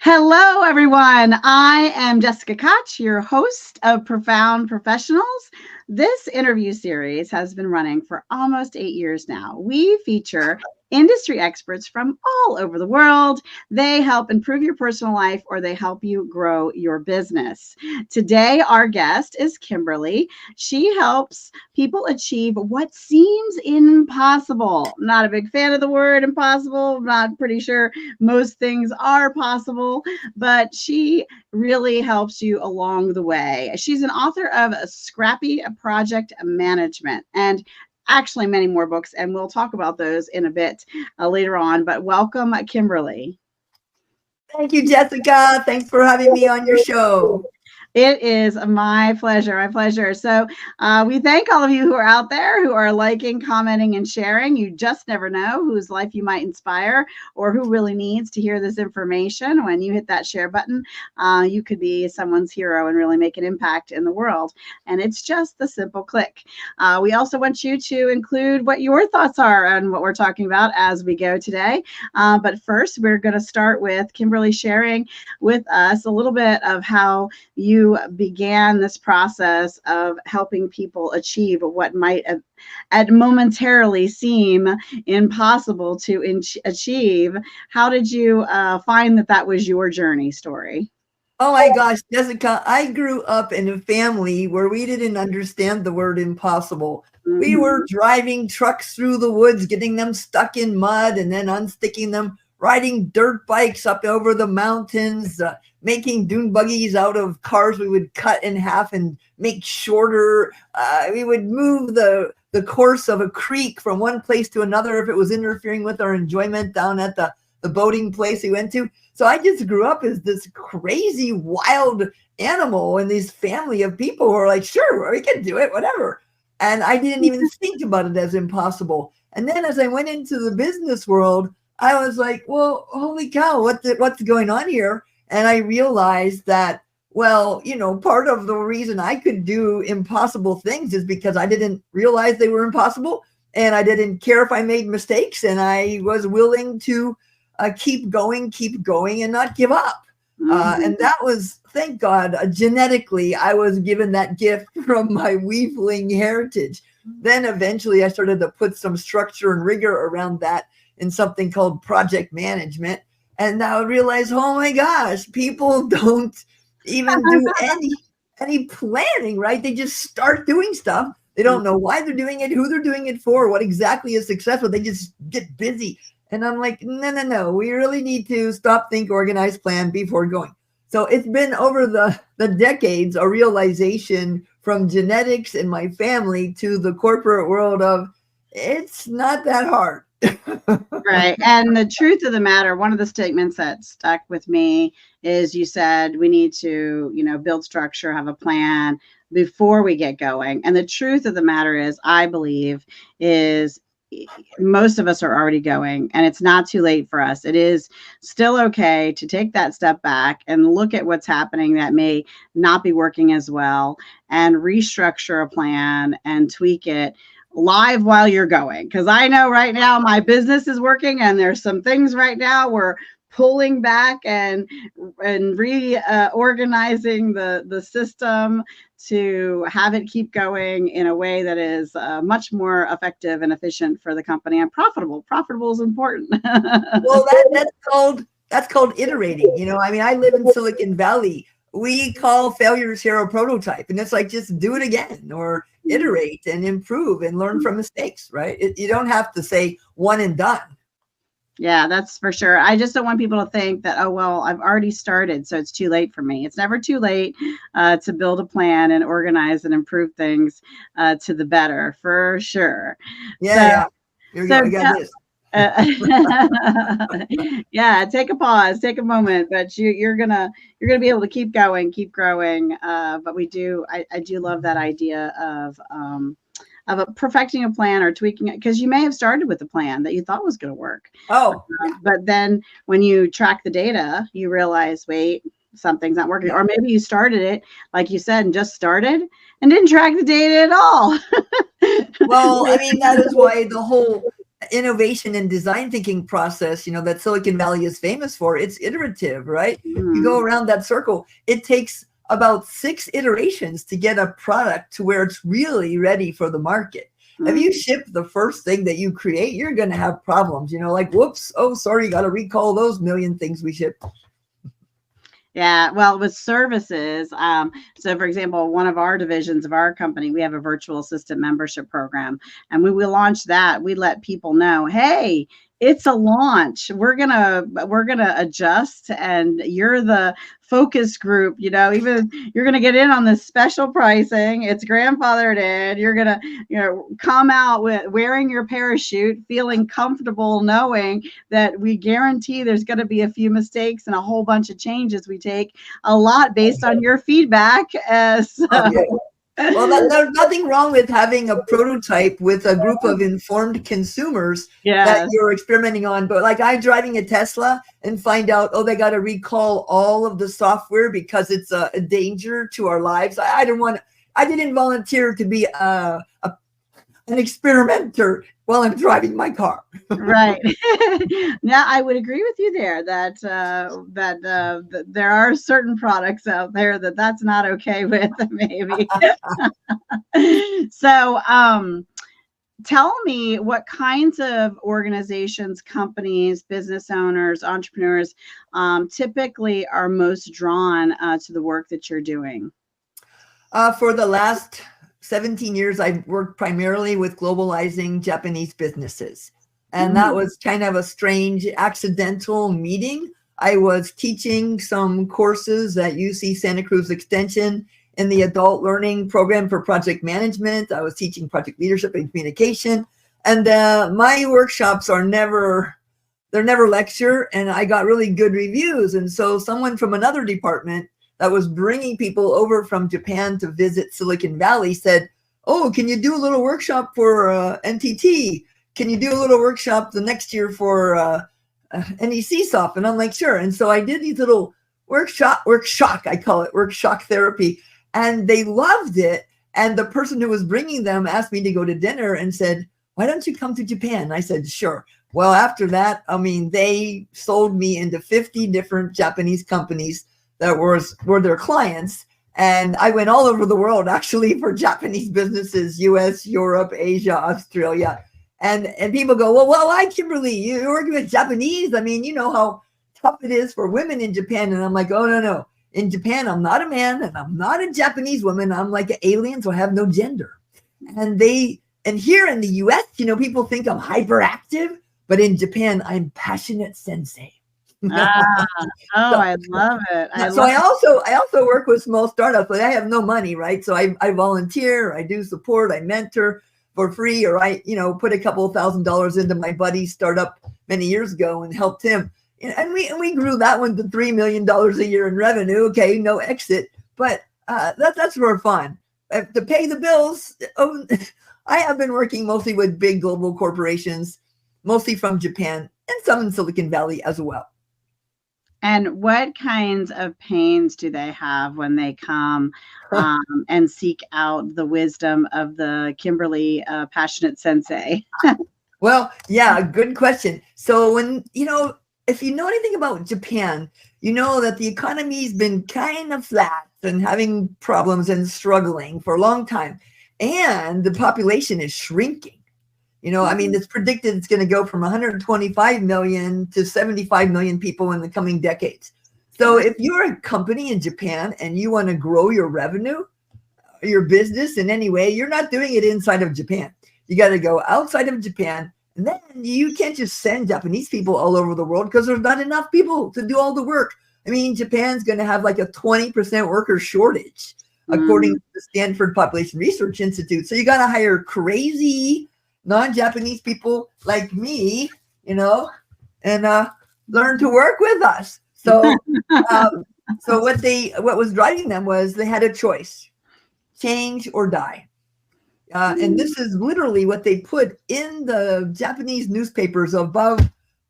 Hello, everyone. I am Jessica Koch, your host of Profound Professionals. This interview series has been running for almost 8 years now. We feature industry experts from all over the world. They help improve your personal life or they help you grow your business. Today, our guest is Kimberly. She helps people achieve what seems impossible. I'm not a big fan of the word impossible. I'm not pretty sure most things are possible, but she really helps you along the way. She's an author of Scrappy Project Management and actually many more books, and we'll talk about those in a bit later on. But welcome, Kimberly. Thank you, Jessica. Thanks for having me on your show. It is my pleasure. My pleasure. So we thank all of you who are out there who are liking, commenting, and sharing. You just never know whose life you might inspire or who really needs to hear this information. When you hit that share button, you could be someone's hero and really make an impact in the world. And it's just the simple click. We also want you to include what your thoughts are on what we're talking about as we go today. But first, we're going to start with Kimberly sharing with us a little bit of how you began this process of helping people achieve what might momentarily seem impossible to achieve. How did you find that was your journey story? Oh my gosh, Jessica, I grew up in a family where we didn't understand the word impossible. Mm-hmm. We were driving trucks through the woods, getting them stuck in mud and then unsticking them, riding dirt bikes up over the mountains, making dune buggies out of cars we would cut in half and make shorter. We would move the course of a creek from one place to another if it was interfering with our enjoyment down at the boating place we went to. So I just grew up as this crazy, wild animal in this family of people who are like, sure, we can do it, whatever. And I didn't even think about it as impossible. And then as I went into the business world, I was like, well, holy cow, what's going on here? And I realized that, well, part of the reason I could do impossible things is because I didn't realize they were impossible. And I didn't care if I made mistakes. And I was willing to keep going and not give up. Mm-hmm. And that was, thank God, genetically, I was given that gift from my Wiefling heritage. Then eventually I started to put some structure and rigor around that in something called project management. And now I realize, oh my gosh, people don't even do any planning, right? They just start doing stuff. They don't know why they're doing it, who they're doing it for, what exactly is successful. They just get busy. And I'm like, no. We really need to stop, think, organize, plan before going. So it's been over the decades, a realization from genetics in my family to the corporate world of it's not that hard. Right. And the truth of the matter, one of the statements that stuck with me is you said we need to, build structure, have a plan before we get going. And the truth of the matter is, I believe, is most of us are already going and it's not too late for us. It is still okay to take that step back and look at what's happening that may not be working as well and restructure a plan and tweak it live while you're going. Because I know right now my business is working and there's some things right now we're pulling back and reorganizing the system to have it keep going in a way that is much more effective and efficient for the company and profitable. Profitable is important. Well, that's called iterating. I live in Silicon Valley. We call failures here a prototype, and it's like just do it again or iterate and improve and learn from mistakes, right? You don't have to say one and done. Yeah, that's for sure. I just don't want people to think that, oh, well, I've already started, so it's too late for me. It's never too late to build a plan and organize and improve things to the better, for sure. Yeah. You got this. Yeah, take a pause, take a moment, but you're gonna be able to keep going, keep growing. But I do love that idea of perfecting a plan or tweaking it, because you may have started with a plan that you thought was going to work. But then when you track the data, you realize, wait, something's not working. Or maybe you started it, like you said, and just started and didn't track the data at all. Well, that is why innovation and design thinking process, that Silicon Valley is famous for, it's iterative, right? You go around that circle. It takes about 6 iterations to get a product to where it's really ready for the market. If you ship the first thing that you create, you're going to have problems, like, whoops, oh, sorry, you got to recall those million things we shipped. Yeah, well, with services, so for example, one of our divisions of our company, we have a virtual assistant membership program, and when we launch that, we let people know, hey, it's a launch. We're gonna adjust, and you're the focus group. Even you're gonna get in on this special pricing. It's grandfathered in. You're gonna, come out with wearing your parachute, feeling comfortable, knowing that we guarantee there's going to be a few mistakes and a whole bunch of changes we take, a lot based on your feedback. Well, there's nothing wrong with having a prototype with a group of informed consumers that you're experimenting on. But like, I'm driving a Tesla and find out, they got to recall all of the software because it's a danger to our lives. I didn't volunteer to be an experimenter while I'm driving my car. Right. Now, I would agree with you there that there are certain products out there that's not okay with, maybe. So, tell me what kinds of organizations, companies, business owners, entrepreneurs typically are most drawn to the work that you're doing. For the last 17 years, I've worked primarily with globalizing Japanese businesses. And that was kind of a strange accidental meeting. I was teaching some courses at UC Santa Cruz Extension in the adult learning program for project management. I was teaching project leadership and communication. And my workshops they're never lecture, and I got really good reviews. And so someone from another department that was bringing people over from Japan to visit Silicon Valley said, oh, can you do a little workshop for NTT? Can you do a little workshop the next year for NECsoft? And I'm like, sure. And so I did these little workshock, I call it workshock therapy. And they loved it. And the person who was bringing them asked me to go to dinner and said, why don't you come to Japan? And I said, sure. Well, after that, they sold me into 50 different Japanese companies that were their clients. And I went all over the world, actually, for Japanese businesses, US, Europe, Asia, Australia. And people go, well, why, Kimberly? You're working with Japanese. You know how tough it is for women in Japan. And I'm like, oh, no. In Japan, I'm not a man and I'm not a Japanese woman. I'm like an alien, so I have no gender. And here in the US, people think I'm hyperactive, but in Japan, I'm passionate sensei. I love it. I also work with small startups, but I have no money, right? So I volunteer, I do support, I mentor for free, or I put a couple of $1,000s into my buddy's startup many years ago and helped him. And we grew that one to $3 million a year in revenue. Okay, no exit, but that's for fun. To pay the bills, I have been working mostly with big global corporations, mostly from Japan and some in Silicon Valley as well. And what kinds of pains do they have when they come and seek out the wisdom of the Kimberly passionate sensei? Well, yeah, good question. So when, if you know anything about Japan, you know that the economy's been kind of flat and having problems and struggling for a long time. And the population is shrinking. It's predicted it's going to go from 125 million to 75 million people in the coming decades. So if you're a company in Japan and you want to grow your revenue, your business in any way, you're not doing it inside of Japan. You got to go outside of Japan. And then you can't just send Japanese people all over the world because there's not enough people to do all the work. Japan's going to have like a 20% worker shortage, according to the Stanford Population Research Institute. So you got to hire crazy non-Japanese people like me, and learn to work with us. So, so what was driving them was they had a choice: change or die. And this is literally what they put in the Japanese newspapers above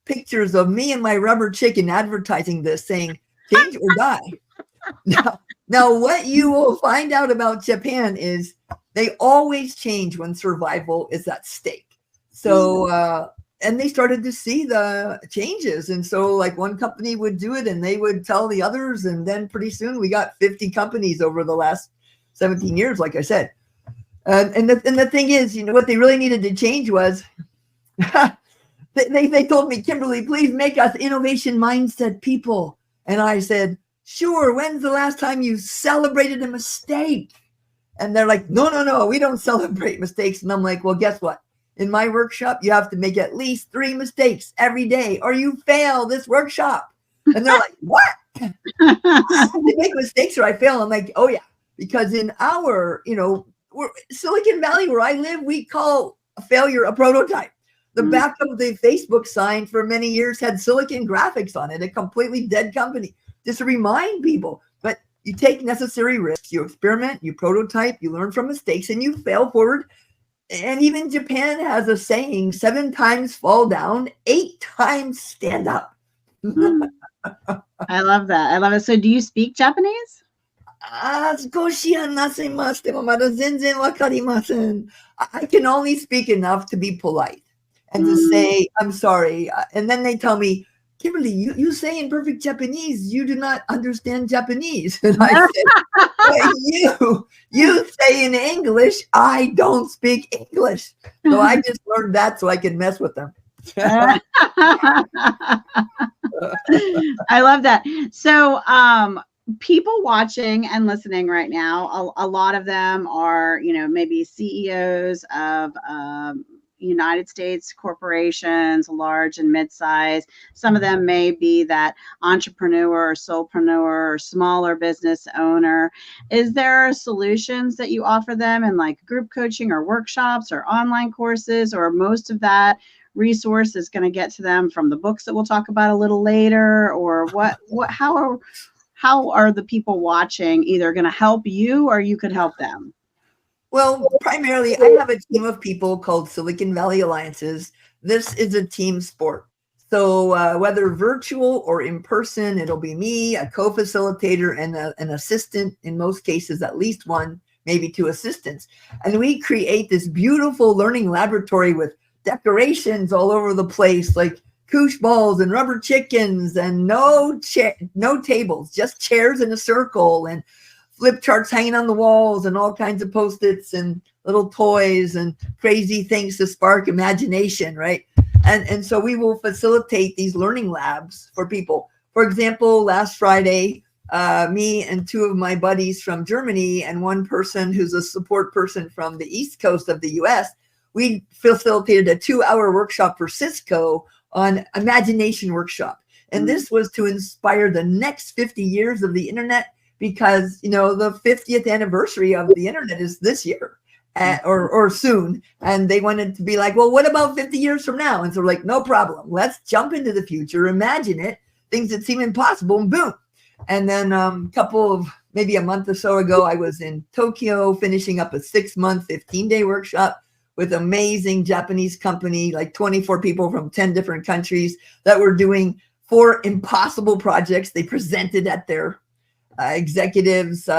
pictures of me and my rubber chicken advertising this, saying change or die. Now, what you will find out about Japan is they always change when survival is at stake. So and they started to see the changes. And so like one company would do it and they would tell the others. And then pretty soon we got 50 companies over the last 17 years, like I said. And the thing is, what they really needed to change was they told me, Kimberly, please make us innovation mindset people. And I said, sure. When's the last time you celebrated a mistake? And they're like, no, we don't celebrate mistakes. And I'm like, well, guess what? In my workshop, you have to make at least 3 mistakes every day or you fail this workshop. And they're like, what? They make mistakes or I fail. I'm like, oh yeah, because in our, Silicon Valley where I live, we call a failure a prototype. The back of the Facebook sign for many years had Silicon graphics on it, a completely dead company. Just to remind people, but you take necessary risks, you experiment, you prototype, you learn from mistakes, and you fail forward. And even Japan has a saying, 7 times fall down, 8 times stand up. I love that. I love it. So do you speak Japanese? I can only speak enough to be polite and to say, I'm sorry. And then they tell me, Kimberly, you say in perfect Japanese, you do not understand Japanese. And I said, well, you say in English, I don't speak English. So I just learned that so I can mess with them. I love that. So people watching and listening right now, a lot of them are, maybe CEOs of United States corporations, large and mid-size. Some of them may be that entrepreneur or solopreneur or smaller business owner. Is there solutions that you offer them in like group coaching or workshops or online courses, or most of that resource is going to get to them from the books that we'll talk about a little later? Or how are the people watching either going to help you or you could help them? Well, primarily, I have a team of people called Silicon Valley Alliances. This is a team sport. So whether virtual or in person, it'll be me, a co-facilitator, and an assistant, in most cases, at least 1, maybe 2 assistants. And we create this beautiful learning laboratory with decorations all over the place, like koosh balls and rubber chickens and no tables, just chairs in a circle and flip charts hanging on the walls and all kinds of Post-its and little toys and crazy things to spark imagination, right? And so we will facilitate these learning labs for people. For example, last Friday, me and 2 of my buddies from Germany and 1 person who's a support person from the East Coast of the US, we facilitated a 2-hour workshop for Cisco on imagination workshop. And this was to inspire the next 50 years of the internet, because, the 50th anniversary of the internet is this year or soon. And they wanted to be like, well, what about 50 years from now? And so we're like, no problem. Let's jump into the future, imagine it, things that seem impossible, and boom. And then maybe a month or so ago, I was in Tokyo finishing up a 6-month, 15-day workshop with amazing Japanese company, like 24 people from 10 different countries that were doing 4 impossible projects. They presented at their executives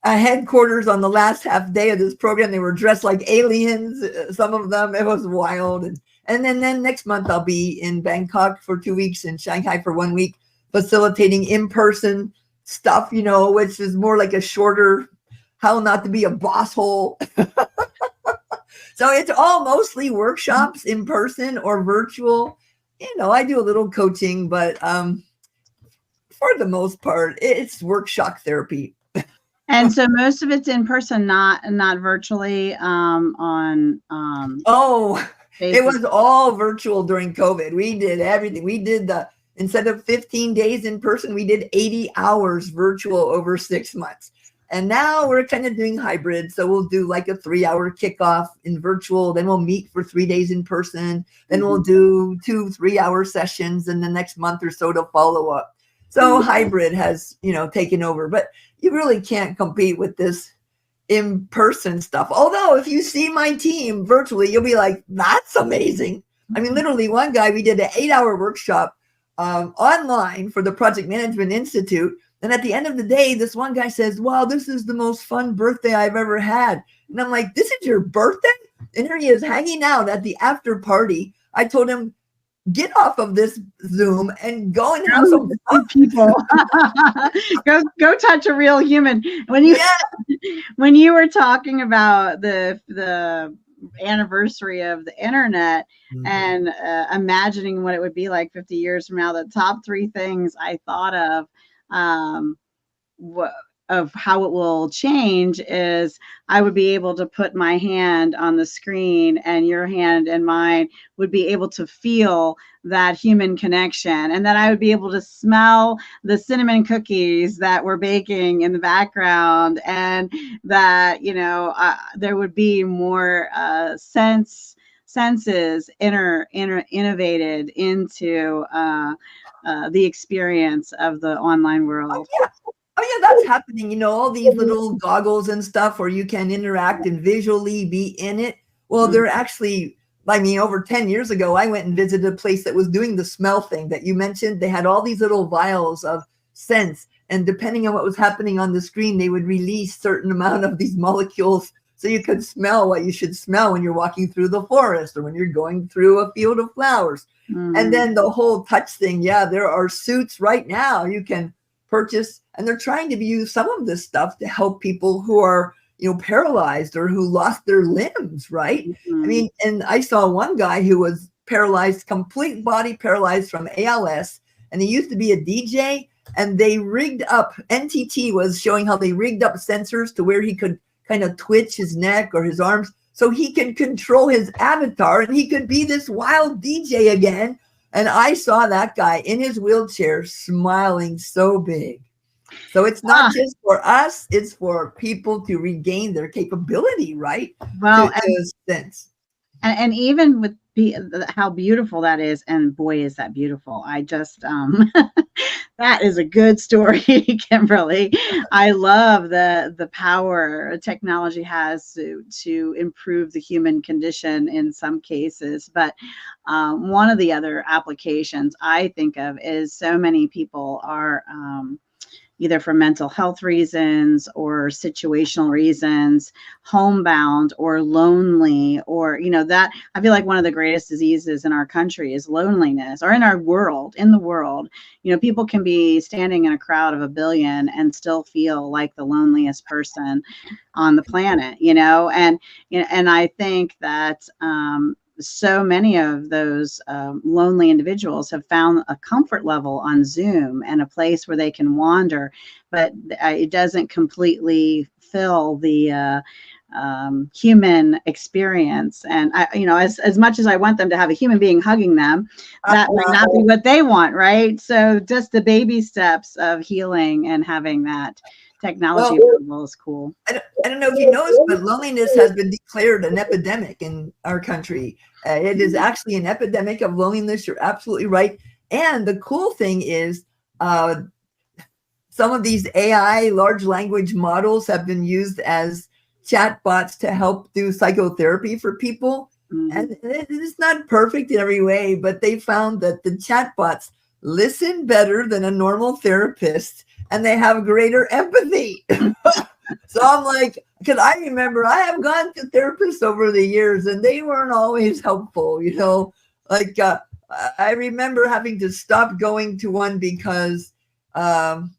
headquarters on the last half day of this program. They were dressed like aliens, some of them. It was wild. And then next month I'll be in Bangkok for 2 weeks and Shanghai for 1 week, facilitating in-person stuff, which is more like a shorter how not to be a boss hole. So it's all mostly workshops in person or virtual. I do a little coaching, but for the most part, it's workshop therapy. And so most of it's in person, not virtually on Facebook. It was all virtual during COVID. We did everything. We did instead of 15 days in person, we did 80 hours virtual over 6 months. And now we're kind of doing hybrid. So we'll do like a 3-hour kickoff in virtual. Then we'll meet for 3 days in person. Then we'll do 2 3-hour sessions in the next month or so to follow up. So hybrid has, taken over, but you really can't compete with this in-person stuff. Although if you see my team virtually, you'll be like, that's amazing. I mean, literally one guy, we did an 8-hour workshop online for the Project Management Institute. And at the end of the day, this one guy says, wow, this is the most fun birthday I've ever had. And I'm like, this is your birthday? And here he is hanging out at the after party. I told him, get off of this Zoom and go and have some fun. People. go touch a real human. When you were talking about the anniversary of the internet, and imagining what it would be like 50 years from now, the top 3 things I thought of how it will change is I would be able to put my hand on the screen, and your hand and mine would be able to feel that human connection, and that I would be able to smell the cinnamon cookies that we're baking in the background, and that, there would be more senses innovated into the experience of the online world. Oh yeah, that's happening. All these little goggles and stuff where you can interact and visually be in it. Well, they're actually, over 10 years ago, I went and visited a place that was doing the smell thing that you mentioned. They had all these little vials of scents, and depending on what was happening on the screen, they would release certain amount of these molecules so you could smell what you should smell when you're walking through the forest or when you're going through a field of flowers. And then the whole touch thing. Yeah, there are suits right now you can purchase, and they're trying to use some of this stuff to help people who are paralyzed or who lost their limbs, right? And I saw one guy who was paralyzed, complete body paralyzed from ALS, and he used to be a DJ, and they rigged up, NTT was showing how they rigged up sensors to where he could kind of twitch his neck or his arms so he can control his avatar, and he could be this wild DJ again. And I saw that guy in his wheelchair smiling so big. So it's not just for us, it's for people to regain their capability, right? Well, and even with how beautiful that is, and boy, is that beautiful. I just, that is a good story, Kimberly. I love the power technology has to improve the human condition in some cases. But one of the other applications I think of is so many people are either for mental health reasons or situational reasons, homebound or lonely, or, that I feel like one of the greatest diseases in our country is loneliness, or in the world. People can be standing in a crowd of 1 billion and still feel like the loneliest person on the planet, and I think that, so many of those lonely individuals have found a comfort level on Zoom and a place where they can wander, but it doesn't completely fill the human experience. And as much as I want them to have a human being hugging them, that might not be what they want, right? So just the baby steps of healing and having that technology available is cool. I don't know if you noticed, but loneliness has been declared an epidemic in our country. It is actually an epidemic of loneliness. You're absolutely right. And the cool thing is some of these AI large language models have been used as chatbots to help do psychotherapy for people. And it is not perfect in every way, but they found that the chatbots listen better than a normal therapist, and they have greater empathy. So I'm like, because I remember I have gone to therapists over the years, and they weren't always helpful, I remember having to stop going to one because when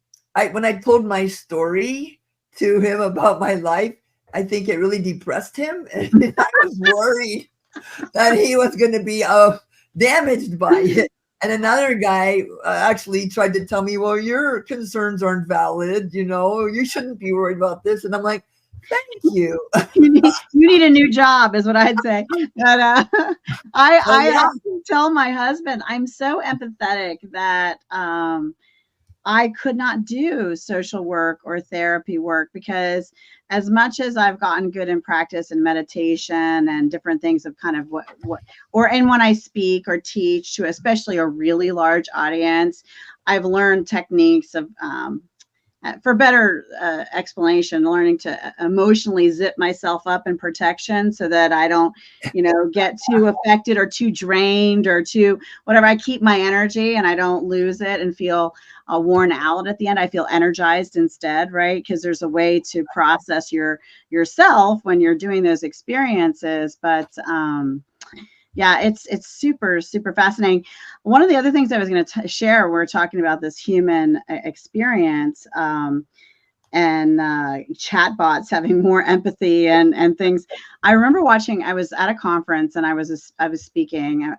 I told my story to him about my life, I think it really depressed him, and I was worried that he was going to be damaged by it. And another guy actually tried to tell me, well, your concerns aren't valid. You shouldn't be worried about this. And I'm like, thank you. You need a new job is what I'd say. But I often tell my husband, I'm so empathetic that I could not do social work or therapy work, because as much as I've gotten good in practice and meditation and different things of kind of and when I speak or teach to especially a really large audience, I've learned techniques of, and for better explanation, learning to emotionally zip myself up in protection so that I don't, get too affected or too drained or too whatever. I keep my energy and I don't lose it and feel worn out at the end. I feel energized instead, right? Because there's a way to process yourself when you're doing those experiences. But yeah, it's super, super fascinating. One of the other things I was going to share, we're talking about this human experience and chatbots having more empathy and things. I remember watching, I was at a conference and I was speaking.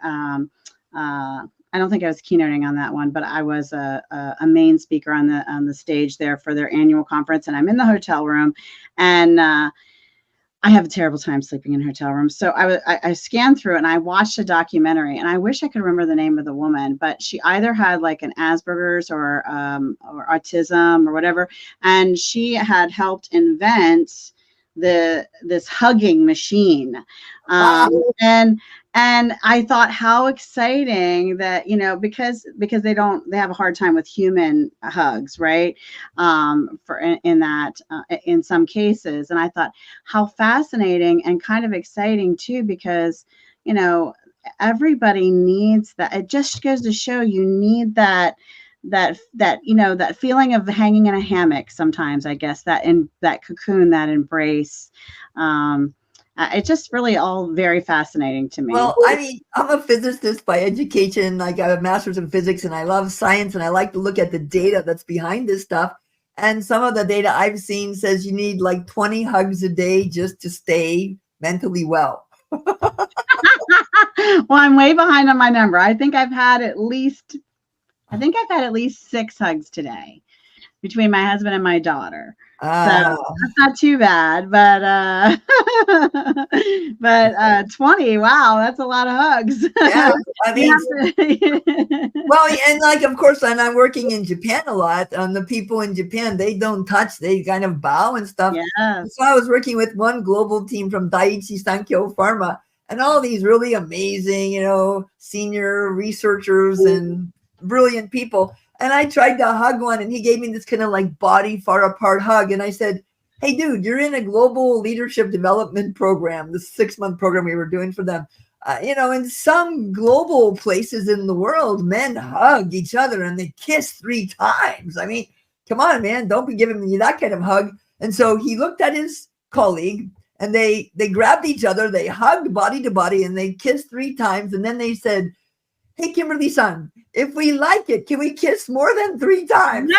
I don't think I was keynoting on that one, but I was a main speaker on the stage there for their annual conference, and I'm in the hotel room, and I have a terrible time sleeping in hotel rooms. So I scanned through and I watched a documentary, and I wish I could remember the name of the woman, but she either had like an Asperger's or autism or whatever, and she had helped invent this hugging machine, and I thought how exciting that, because they have a hard time with human hugs, right? In some cases. And I thought how fascinating and kind of exciting too, because, everybody needs that. It just goes to show you need that feeling of hanging in a hammock sometimes, I guess, that cocoon, that embrace. It's just really all very fascinating to me. Well, I mean, I'm a physicist by education. I got a master's in physics and I love science, and I like to look at the data that's behind this stuff. And some of the data I've seen says you need like 20 hugs a day just to stay mentally well. Well, I'm way behind on my number. I think I've had at least 6 hugs today between my husband and my daughter. So that's not too bad, but 20, wow, that's a lot of hugs. Yeah, I mean, well, and like, of course, and I'm working in Japan a lot. The people in Japan, they don't touch, they kind of bow and stuff. Yeah. So I was working with one global team from Daiichi Sankyo Pharma, and all these really amazing, senior researchers and brilliant people. And I tried to hug one, and he gave me this kind of like body far apart hug. And I said, hey, dude, you're in a global leadership development program, this 6-month program we were doing for them. In some global places in the world, men hug each other and they kiss 3 times. I mean, come on, man, don't be giving me that kind of hug. And so he looked at his colleague, and they grabbed each other, they hugged body to body, and they kissed 3 times. And then they said, hey, Kimberly-san, if we like it, can we kiss more than 3 times?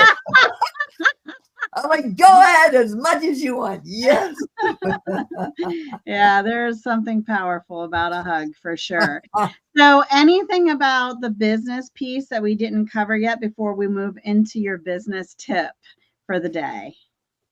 I'm like, go ahead, as much as you want. Yes. Yeah, there's something powerful about a hug for sure. So anything about the business piece that we didn't cover yet before we move into your business tip for the day?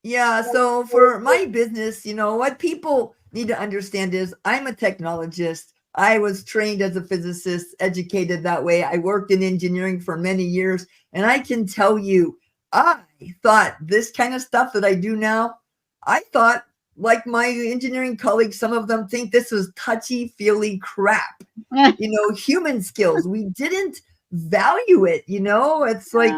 Yeah, so for my business, what people need to understand is I'm a technologist. I was trained as a physicist, educated that way. I worked in engineering for many years, and I can tell you, I thought this kind of stuff that I do now, I thought, like my engineering colleagues, some of them think this is touchy-feely crap. Human skills. We didn't value it, It's like,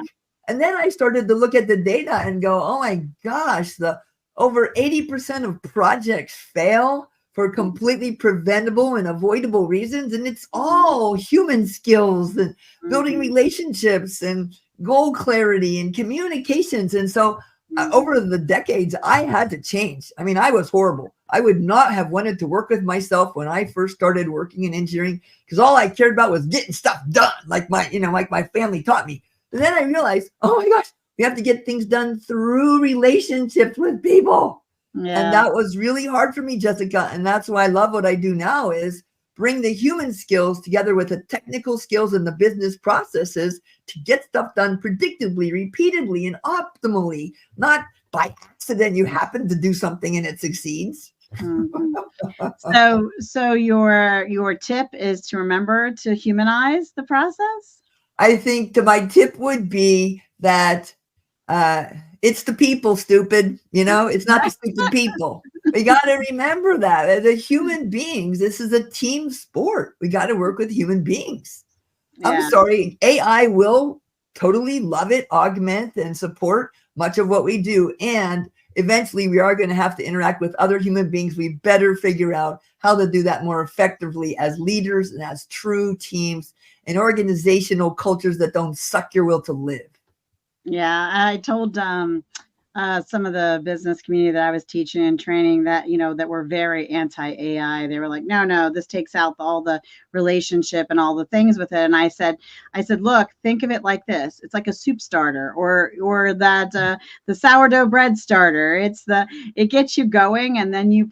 and then I started to look at the data and go, oh my gosh, the over 80% of projects fail for completely preventable and avoidable reasons. And it's all human skills and building relationships and goal clarity and communications. And so over the decades, I had to change. I mean, I was horrible. I would not have wanted to work with myself when I first started working in engineering, because all I cared about was getting stuff done, like my family taught me. But then I realized, oh my gosh, we have to get things done through relationships with people. Yeah. And that was really hard for me, Jessica. And that's why I love what I do now, is bring the human skills together with the technical skills and the business processes to get stuff done predictably, repeatedly, and optimally, not by accident you happen to do something and it succeeds. Mm-hmm. So your tip is to remember to humanize the process? I think my tip would be that it's the people, stupid. It's not the stupid people. We got to remember that. The human beings, this is a team sport. We got to work with human beings. Yeah. I'm sorry. AI will totally love it, augment, and support much of what we do. And eventually we are going to have to interact with other human beings. We better figure out how to do that more effectively as leaders and as true teams and organizational cultures that don't suck your will to live. Yeah, I told some of the business community that I was teaching and training that, that were very anti-AI. They were like, no, this takes out all the relationship and all the things with it. And I said, look, think of it like this. It's like a soup starter or that the sourdough bread starter. It gets you going, and then you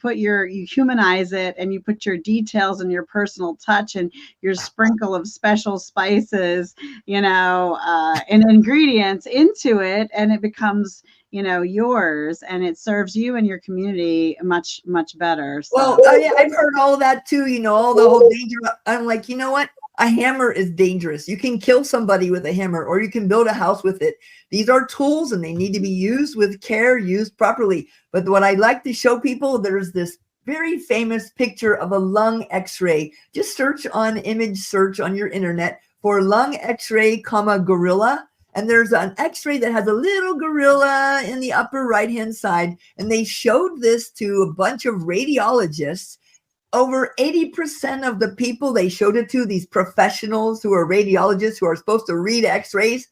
humanize it, and you put your details and your personal touch and your sprinkle of special spices, and ingredients into it, and it becomes yours, and it serves you and your community much, much better. So. Well, I've heard all that too, all the whole danger. I'm like, you know what? A hammer is dangerous. You can kill somebody with a hammer, or you can build a house with it. These are tools, and they need to be used with care, used properly. But what I like to show people, there's this very famous picture of a lung x-ray. Just search on image search on your internet for lung x-ray, gorilla. And there's an x-ray that has a little gorilla in the upper right-hand side. And they showed this to a bunch of radiologists. Over 80% of the people they showed it to, these professionals who are radiologists who are supposed to read x-rays,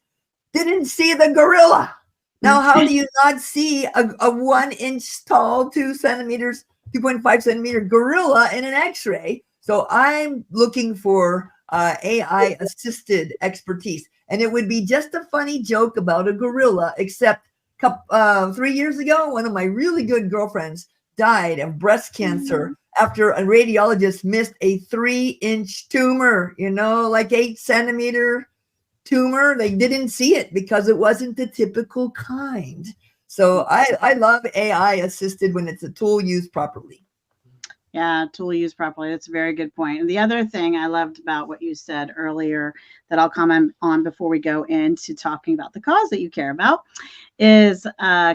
didn't see the gorilla. Now, how do you not see a 1 inch tall, 2.5 centimeter gorilla in an x-ray? So I'm looking for AI assisted expertise. And it would be just a funny joke about a gorilla, except 3 years ago, one of my really good girlfriends died of breast cancer after a radiologist missed a 3-inch tumor, like 8 centimeter tumor. They didn't see it because it wasn't the typical kind. So I love AI assisted when it's a tool used properly. Yeah, tool used properly. That's a very good point. And the other thing I loved about what you said earlier that I'll comment on before we go into talking about the cause that you care about is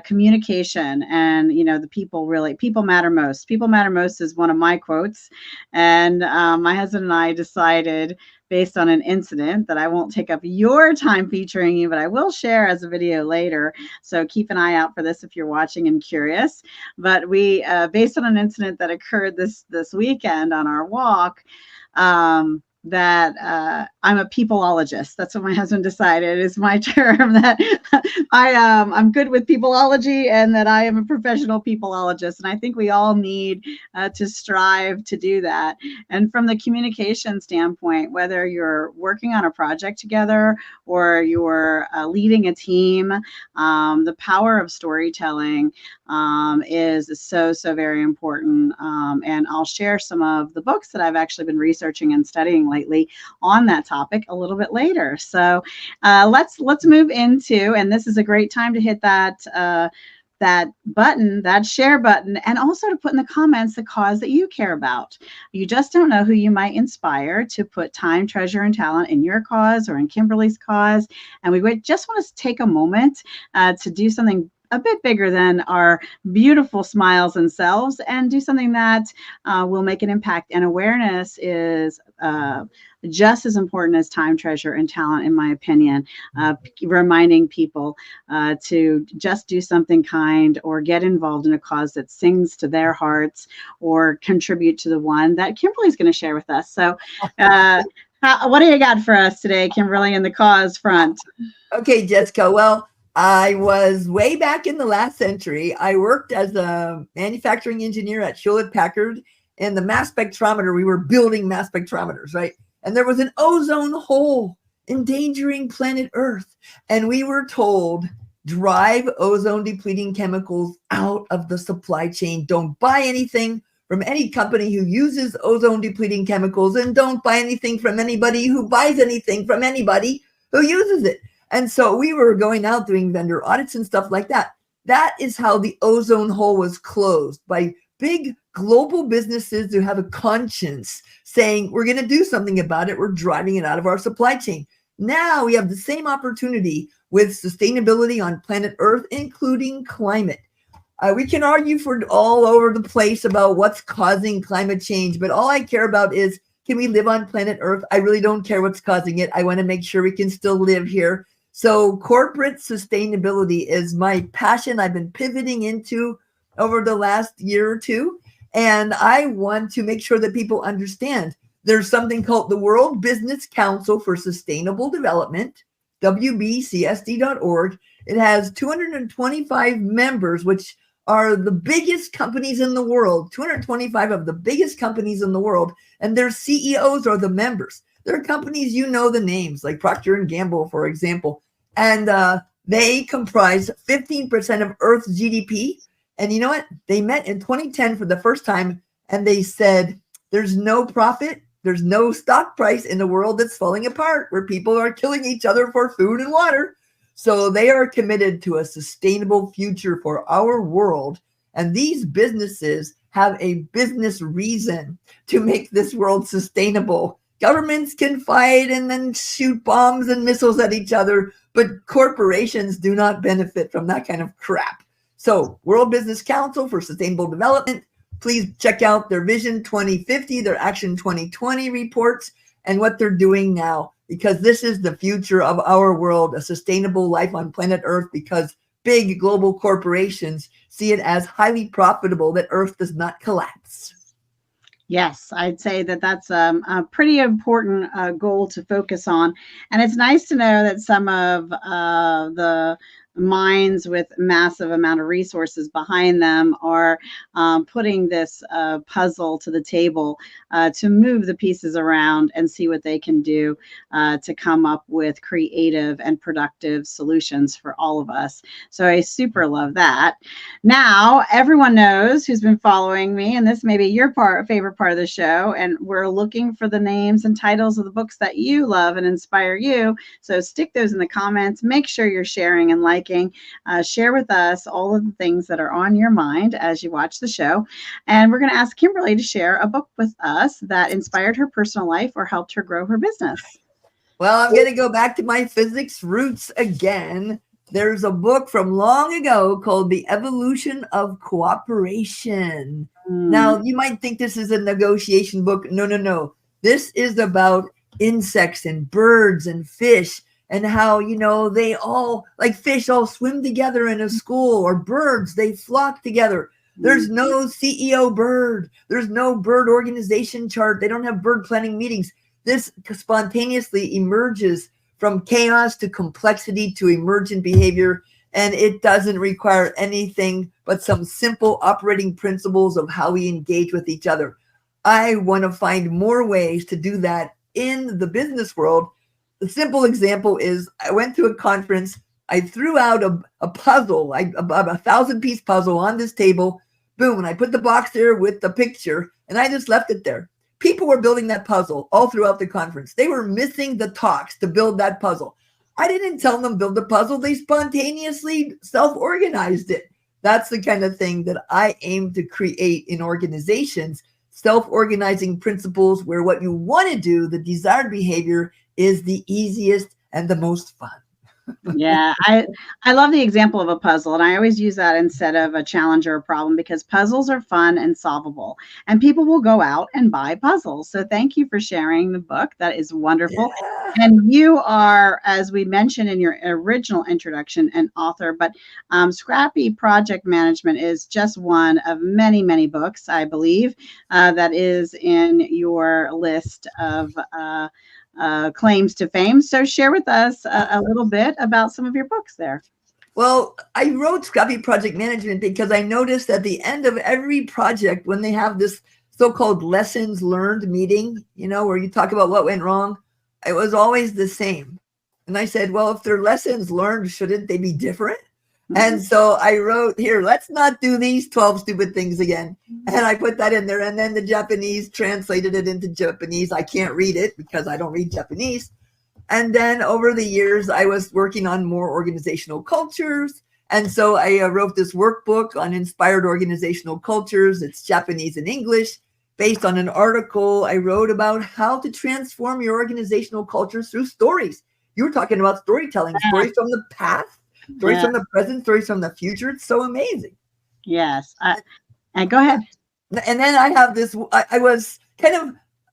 communication. And, the people matter most. People matter most is one of my quotes. And my husband and I decided, based on an incident, that I won't take up your time featuring you, but I will share as a video later. So keep an eye out for this if you're watching and curious. But we, based on an incident that occurred this weekend on our walk, that I'm a peopleologist. That's what my husband decided is my term, that I'm good with peopleology and that I am a professional peopleologist. And I think we all need to strive to do that. And from the communication standpoint, whether you're working on a project together or you're leading a team, the power of storytelling is so very important. And I'll share some of the books that I've actually been researching and studying lately on that topic a little bit later. So let's move into, and this is a great time to hit that button, that share button, and also to put in the comments the cause that you care about. You just don't know who you might inspire to put time, treasure, and talent in your cause or in Kimberly's cause. And we would just want to take a moment to do something a bit bigger than our beautiful smiles and selves, and do something that will make an impact. And awareness is just as important as time, treasure, and talent, in my opinion. Reminding people to just do something kind or get involved in a cause that sings to their hearts or contribute to the one that Kimberly's going to share with us. So what do you got for us today, Kimberly, in the cause front? Okay, Jessica. Well, I was way back in the last century. I worked as a manufacturing engineer at Hewlett-Packard, and the mass spectrometer, we were building mass spectrometers, right? And there was an ozone hole endangering planet Earth. And we were told, drive ozone depleting chemicals out of the supply chain. Don't buy anything from any company who uses ozone depleting chemicals, and don't buy anything from anybody who buys anything from anybody who uses it. And so we were going out doing vendor audits and stuff like that. That is how the ozone hole was closed, by big global businesses who have a conscience saying, we're going to do something about it. We're driving it out of our supply chain. Now we have the same opportunity with sustainability on planet Earth, including climate. We can argue for all over the place about what's causing climate change, but all I care about is, can we live on planet Earth? I really don't care what's causing it. I want to make sure we can still live here. So corporate sustainability is my passion. I've been pivoting into over the last year or two. And I want to make sure that people understand there's something called the World Business Council for Sustainable Development, WBCSD.org. It has 225 members, which are the biggest companies in the world, 225 of the biggest companies in the world, and their CEOs are the members. There are companies, you know the names, like Procter & Gamble, for example, and they comprise 15% of Earth's GDP. And you know what? They met in 2010 for the first time, and they said, there's no profit, there's no stock price in a world that's falling apart, where people are killing each other for food and water. So they are committed to a sustainable future for our world. And these businesses have a business reason to make this world sustainable. Governments can fight and then shoot bombs and missiles at each other, but corporations do not benefit from that kind of crap. So World Business Council for Sustainable Development, please check out their Vision 2050, their Action 2020 reports, and what they're doing now, because this is the future of our world, a sustainable life on planet Earth, because big global corporations see it as highly profitable that Earth does not collapse. Yes, I'd say that that's a pretty important goal to focus on. And it's nice to know that some of the minds with massive amount of resources behind them are putting this puzzle to the table to move the pieces around and see what they can do to come up with creative and productive solutions for all of us. So I super love that. Now, everyone knows who's been following me, and this may be your favorite part of the show, and we're looking for the names and titles of the books that you love and inspire you. So stick those in the comments. Make sure you're sharing and liking. Share with us all of the things that are on your mind as you watch the show. And we're going to ask Kimberly to share a book with us that inspired her personal life or helped her grow her business. Well, I'm going to go back to my physics roots again. There's a book from long ago called The Evolution of Cooperation. Now, you might think this is a negotiation book. No. This is about insects and birds and fish, and how, you know, they all, like fish, all swim together in a school, or birds, they flock together. There's no CEO bird. There's no bird organization chart. They don't have bird planning meetings. This spontaneously emerges from chaos to complexity to emergent behavior, and it doesn't require anything but some simple operating principles of how we engage with each other. I want to find more ways to do that in the business world. The simple example is I went to a conference. I threw out a puzzle, a 1,000-piece puzzle on this table. Boom. And I put the box there with the picture, and I just left it there. People were building that puzzle all throughout the conference. They were missing the talks to build that puzzle. I didn't tell them build the puzzle. They spontaneously self-organized it. That's the kind of thing that I aim to create in organizations, self-organizing principles where what you want to do, the desired behavior, is the easiest and the most fun. Yeah, I love the example of a puzzle, and I always use that instead of a challenge or a problem, because puzzles are fun and solvable, and people will go out and buy puzzles. So thank you for sharing the book. That is wonderful. Yeah. And you are, as we mentioned in your original introduction, an author, but Scrappy Project Management is just one of many, many books, I believe, that is in your list of claims to fame. So share with us a little bit about some of your books there. Well, I wrote Scrappy Project Management because I noticed at the end of every project, when they have this so-called lessons learned meeting, you know, where you talk about what went wrong, it was always the same. And I said, well, if they're lessons learned, shouldn't they be different? And so I wrote here, let's not do these 12 stupid things again. And I put that in there. And then the Japanese translated it into Japanese. I can't read it because I don't read Japanese. And then over the years, I was working on more organizational cultures. And so I wrote this workbook on inspired organizational cultures. It's Japanese and English, based on an article I wrote about how to transform your organizational cultures through stories. You were talking about storytelling, stories from the past, stories from the present, stories from the future. It's so amazing. Yes. And go ahead. And then I have this, I was kind of,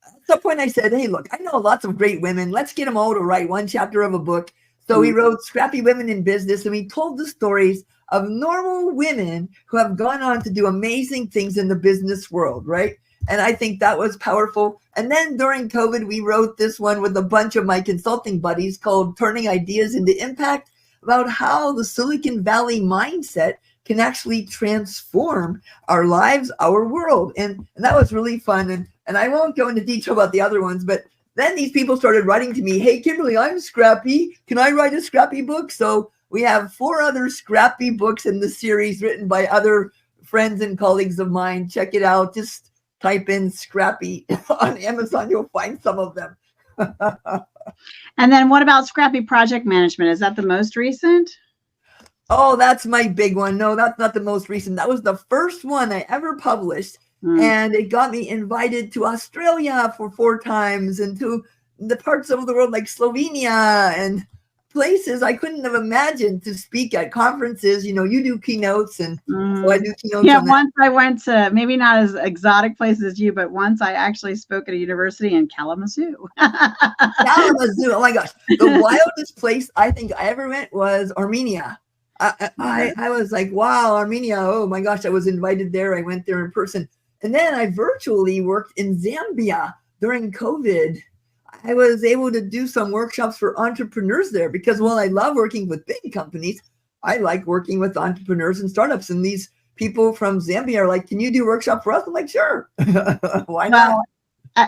at some point I said, hey, look, I know lots of great women. Let's get them all to write one chapter of a book. So we wrote Scrappy Women in Business, and we told the stories of normal women who have gone on to do amazing things in the business world, right? And I think that was powerful. And then during COVID, we wrote this one with a bunch of my consulting buddies called Turning Ideas into Impact, about how the Silicon Valley mindset can actually transform our lives, our world. And that was really fun. And I won't go into detail about the other ones, but then these people started writing to me, hey, Kimberly, I'm scrappy. Can I write a scrappy book? So we have 4 other scrappy books in the series written by other friends and colleagues of mine. Check it out. Just type in scrappy on Amazon. You'll find some of them. And then what about Scrappy Project Management? Is that the most recent? Oh, that's my big one. No, that's not the most recent. That was the first one I ever published. And it got me invited to Australia for 4 times and to the parts of the world like Slovenia and places I couldn't have imagined to speak at conferences. You know, you do keynotes, and so I do keynotes. Yeah, once I went to, maybe not as exotic places as you, but once I actually spoke at a university in Kalamazoo. Kalamazoo, oh my gosh. The wildest place I think I ever went was Armenia. I was like, wow, Armenia. Oh my gosh, I was invited there. I went there in person. And then I virtually worked in Zambia during COVID. I was able to do some workshops for entrepreneurs there because while I love working with big companies, I like working with entrepreneurs and startups. And these people from Zambia are like, can you do a workshop for us? I'm like, sure. Why not?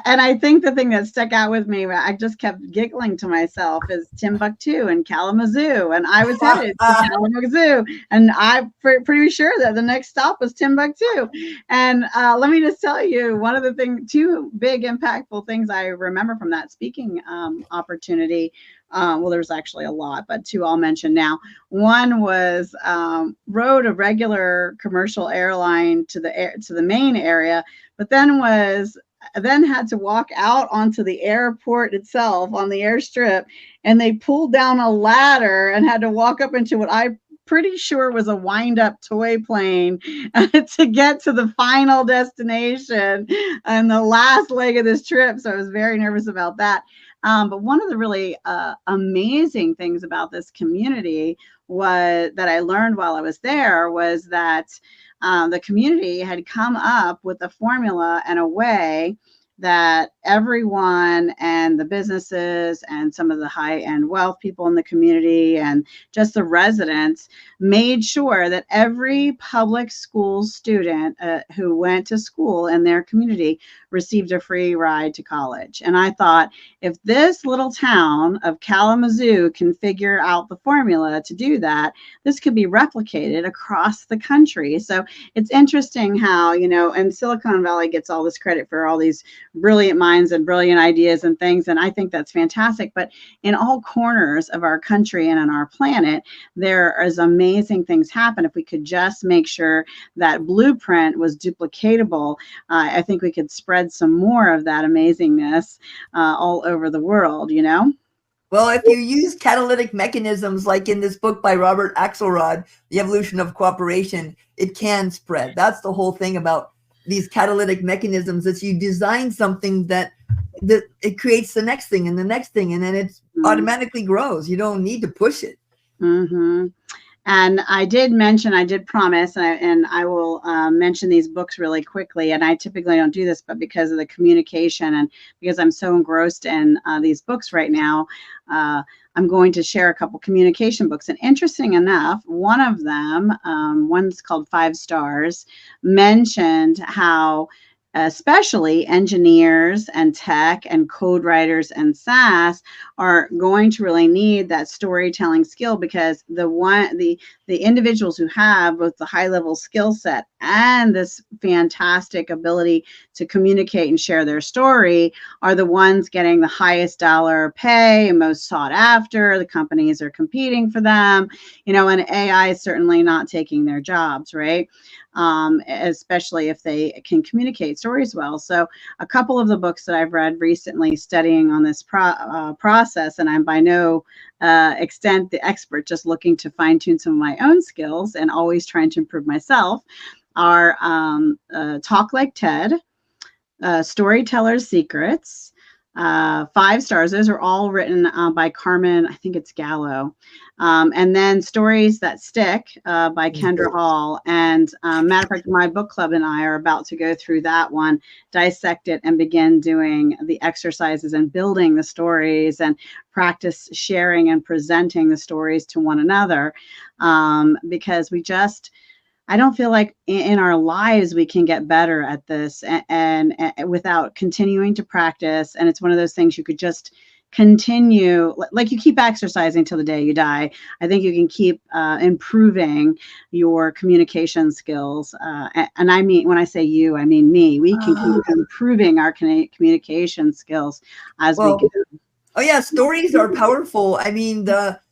And I think the thing that stuck out with me, I just kept giggling to myself, is Timbuktu and Kalamazoo. And I was headed to Kalamazoo. And I'm pretty sure that the next stop was Timbuktu. And let me just tell you, one of the 2 big impactful things I remember from that speaking opportunity. Well, there's actually a lot, but 2 I'll mention now. One was rode a regular commercial airline to the main area, but then had to walk out onto the airport itself on the airstrip, and they pulled down a ladder and had to walk up into what I'm pretty sure was a wind-up toy plane to get to the final destination and the last leg of this trip. So I was very nervous about that. But one of the really amazing things about this community that I learned while I was there was that the community had come up with a formula and a way that everyone and the businesses and some of the high-end wealth people in the community and just the residents made sure that every public school student who went to school in their community received a free ride to college. And I thought, if this little town of Kalamazoo can figure out the formula to do that, this could be replicated across the country. So it's interesting how, and Silicon Valley gets all this credit for all these brilliant minds and brilliant ideas and things. And I think that's fantastic. But in all corners of our country and on our planet, there is amazing things happen. If we could just make sure that blueprint was duplicatable, I think we could spread some more of that amazingness all over the world, Well, if you use catalytic mechanisms like in this book by Robert Axelrod, The Evolution of Cooperation, it can spread. That's the whole thing about these catalytic mechanisms, that you design something that it creates the next thing and the next thing, and then it automatically grows. You don't need to push it. And I did promise, and I will mention these books really quickly. And I typically don't do this, but because of the communication and because I'm so engrossed in these books right now, I'm going to share a couple communication books. And interesting enough, one of them, one's called 5 Stars, mentioned how especially engineers and tech and code writers and SaaS are going to really need that storytelling skill, because the individuals who have both the high level skill set and this fantastic ability to communicate and share their story are the ones getting the highest dollar pay and most sought after. The companies are competing for them, and AI is certainly not taking their jobs, right? Especially if they can communicate stories well. So a couple of the books that I've read recently studying on this process, and I'm by no extent the expert, just looking to fine tune some of my own skills and always trying to improve myself, are Talk Like TED, Storyteller's Secrets, 5 stars. Those are all written by Carmen, I think it's Gallo. And then Stories That Stick by Kendra Hall. And matter of fact, my book club and I are about to go through that one, dissect it, and begin doing the exercises and building the stories and practice sharing and presenting the stories to one another, because I don't feel like in our lives we can get better at this and without continuing to practice. And it's one of those things you could just continue, like you keep exercising till the day you die. I think you can keep improving your communication skills. And I mean, when I say you, I mean me. We can keep improving our communication skills as we go. Oh yeah, stories are powerful. I mean,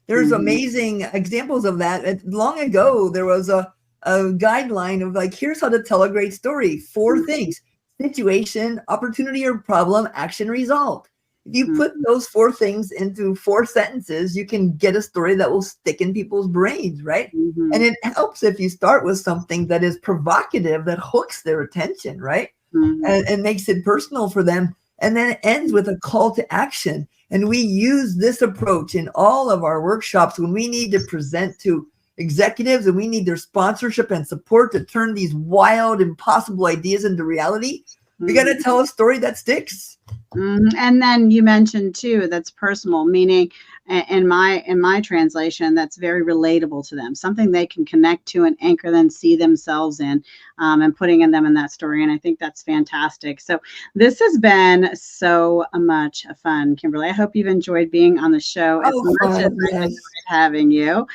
there's amazing examples of that. Long ago, there was a guideline of like, here's how to tell a great story. 4 things: situation, opportunity or problem, action, result. If you put those 4 things into 4 sentences, you can get a story that will stick in people's brains, right? And it helps if you start with something that is provocative, that hooks their attention, right? And makes it personal for them. And then it ends with a call to action. And we use this approach in all of our workshops when we need to present to executives and we need their sponsorship and support to turn these wild, impossible ideas into reality. We got to tell a story that sticks. And then you mentioned too, that's personal, meaning in my translation, that's very relatable to them, something they can connect to and anchor them, see themselves in, and putting them in that story. And I think that's fantastic. So this has been so much fun, Kimberly. I hope you've enjoyed being on the show as much as I enjoyed having you.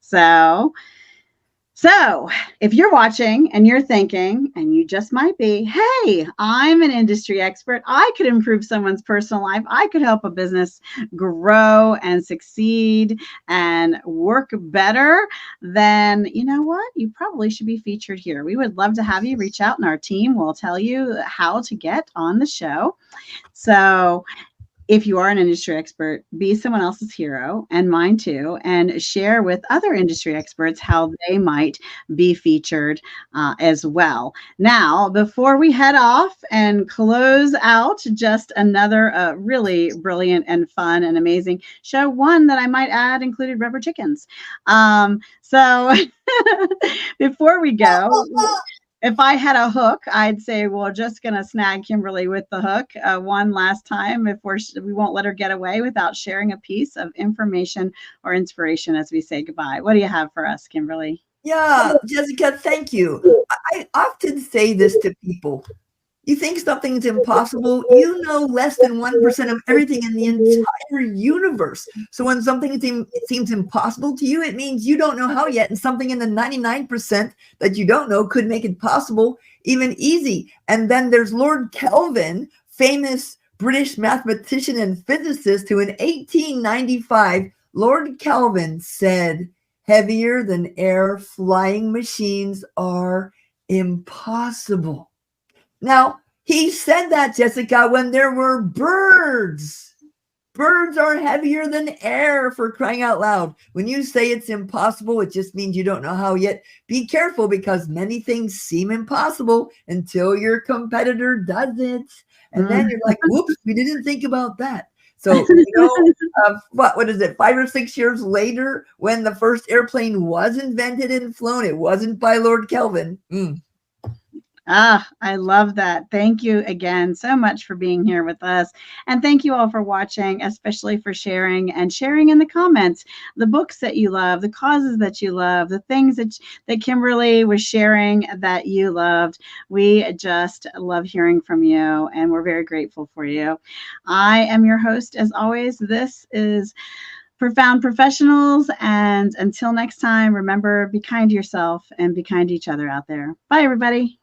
So if you're watching and you're thinking, and you just might be, hey, I'm an industry expert. I could improve someone's personal life. I could help a business grow and succeed and work better. Then you know what? You probably should be featured here. We would love to have you reach out, and our team will tell you how to get on the show. So if you are an industry expert, be someone else's hero, and mine too, and share with other industry experts how they might be featured as well. Now, before we head off and close out just another really brilliant and fun and amazing show, one that I might add included rubber chickens. So before we go, if I had a hook, I'd say we're just going to snag Kimberly with the hook one last time. If we won't let her get away without sharing a piece of information or inspiration as we say goodbye. What do you have for us, Kimberly? Yeah, Jessica, thank you. I often say this to people. You think something's impossible, you know less than 1% of everything in the entire universe. So when something seems impossible to you, it means you don't know how yet, and something in the 99% that you don't know could make it possible, even easy. And then there's Lord Kelvin, famous British mathematician and physicist, who in 1895, Lord Kelvin said, heavier than air flying machines are impossible. Now, he said that, Jessica, when there were birds. Birds are heavier than air, for crying out loud. When you say it's impossible, it just means you don't know how yet. Be careful, because many things seem impossible until your competitor does it. And then you're like, whoops, we didn't think about that. So, what is it, 5 or 6 years later, when the first airplane was invented and flown, it wasn't by Lord Kelvin. I love that. Thank you again so much for being here with us. And thank you all for watching, especially for sharing in the comments the books that you love, the causes that you love, the things that Kimberly was sharing that you loved. We just love hearing from you, and we're very grateful for you. I am your host, as always. This is Profound Professionals. And until next time, remember, be kind to yourself and be kind to each other out there. Bye, everybody.